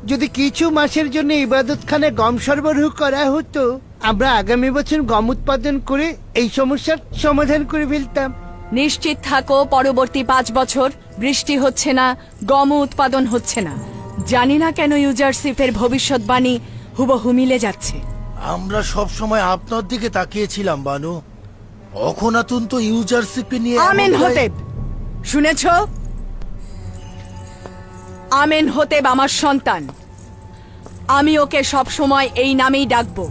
যদি কিছু মাসের জন্য ইবাদতখানে গম সরবরাহ করা হতো, আমরা আগামী বছর গম উৎপাদন করে এই সমস্যার সমাধান করে ফেলতাম। নিশ্চিত থাকো, পরবর্তী 5 বছর বৃষ্টি হচ্ছে না, গম উৎপাদন হচ্ছে না। জানি না কেন ইউজারশিপের ভবিষ্যৎবাণী হুবহু মিলে যাচ্ছে। আমরা সব সময় আপনার দিকে তাকিয়েছিলাম বানু। অখনাতুন তো ইউজারশিপে নিয়ে আমেন হতেব, শুনেছ? আমেন হতেব আমার সন্তান। আমি ওকে সব সময় এই নামেই ডাকবো,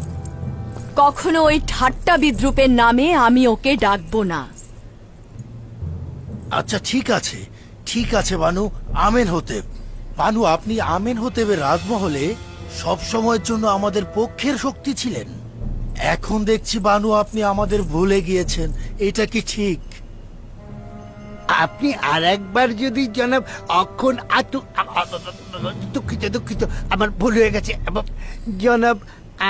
কখনো ওই ঠাট্টা বিদ্রুপের নামে আমি ওকে ডাকবো না। আচ্ছা ঠিক আছে বানু, আমেন হতেব। বানু, আপনি আমেন হতেবের রাজমহলে সব সময়ের জন্য আমাদের পক্ষের শক্তি ছিলেন। এখন দেখছি বানু আপনি আমাদের ভুলে গিয়েছেন, এটা কি ঠিক? আপনি আর একবার যদি জনাব অক্ষণ দুঃখিত, আমার ভুল হয়ে গেছে। জনাব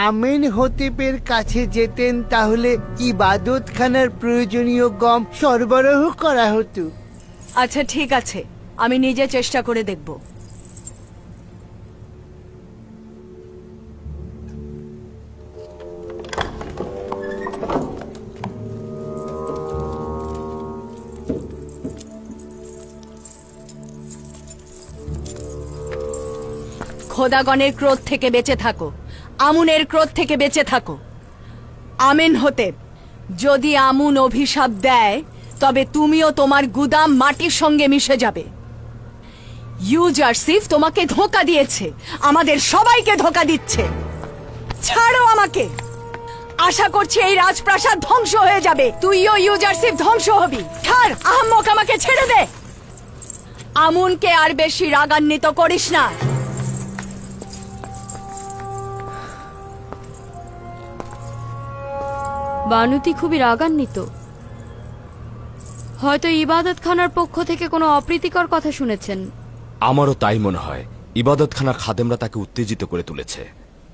আমিন হতেবের কাছে যেতেন, তাহলে ইবাদতখানার প্রয়োজনীয় গম সরবরাহ করা হতো। আচ্ছা ঠিক আছে, আমি নিজে চেষ্টা করে দেখব। খোদাগণের ক্রোধ থেকে বেঁচে থাকো, আমুনের ক্রোধ থেকে বেঁচে থাকো। আমেন হতেব, যদি আমুন অভিশাপ দেয় তবে তুমিও তোমার গুদাম মাটির সঙ্গে মিশে যাবে। ইউজারশিপ তোমাকে ধোঁকা দিয়েছে, আমাদের সবাইকে ধোঁকা দিচ্ছে। ছাড়ো আমাকে। আশা করছি এই রাজপ্রাসাদ ধ্বংস হয়ে যাবে, তুইও ইউজারশিপ ধ্বংস হবি। ছাড় আহম্মক, আমাকে ছেড়ে দে। আমুনকে আর বেশি রাগান্বিত করিস না। বানুতি খুবই রাগান্বিত। হয়তো ইবাদতখানার পক্ষ থেকে কোনো অপ্রীতিকর কথা শুনেছেন। আমারও তাই মনে হয়। ইবাদতখানার খাদেমরা তাকে উত্তেজিত করে তুলেছে।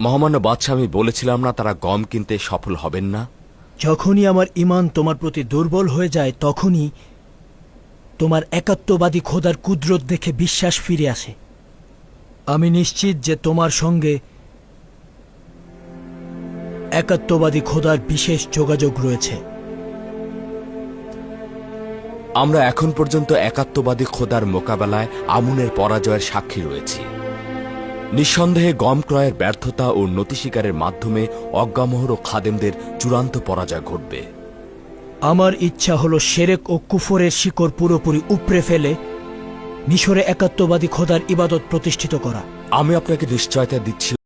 মহামান্য বাদশাহ, আমি বলেছিলাম না তারা গম কিনতে সফল হবেন না? যখনই আমার ঈমান তোমার প্রতি দুর্বল হয়ে যায়, তখনই তোমার একাত্মবাদী খোদার কুদরত দেখে বিশ্বাস ফিরে আসে। আমি নিশ্চিত যে তোমার সঙ্গে একাত্মবাদী খোদার বিশেষ যোগাযোগ রয়েছে। আমরা এখন পর্যন্ত একাত্মবাদী খোদার মোকাবেলায় আমুনের পরাজয়ের সাক্ষী রয়েছি। নিঃসন্দেহে গম ক্রয়ের ব্যর্থতা ও নতি স্বীকারের মাধ্যমে অজ্ঞামোহর ও খাদেমদের চূড়ান্ত পরাজয় ঘটবে। আমার ইচ্ছা হলো শিরক ও কুফরের শিকড় পুরোপুরি উপড়ে ফেলে মিশরে একাত্মবাদী খোদার ইবাদত প্রতিষ্ঠিত করা। আমি আপনাকে নিশ্চয়তা দিচ্ছি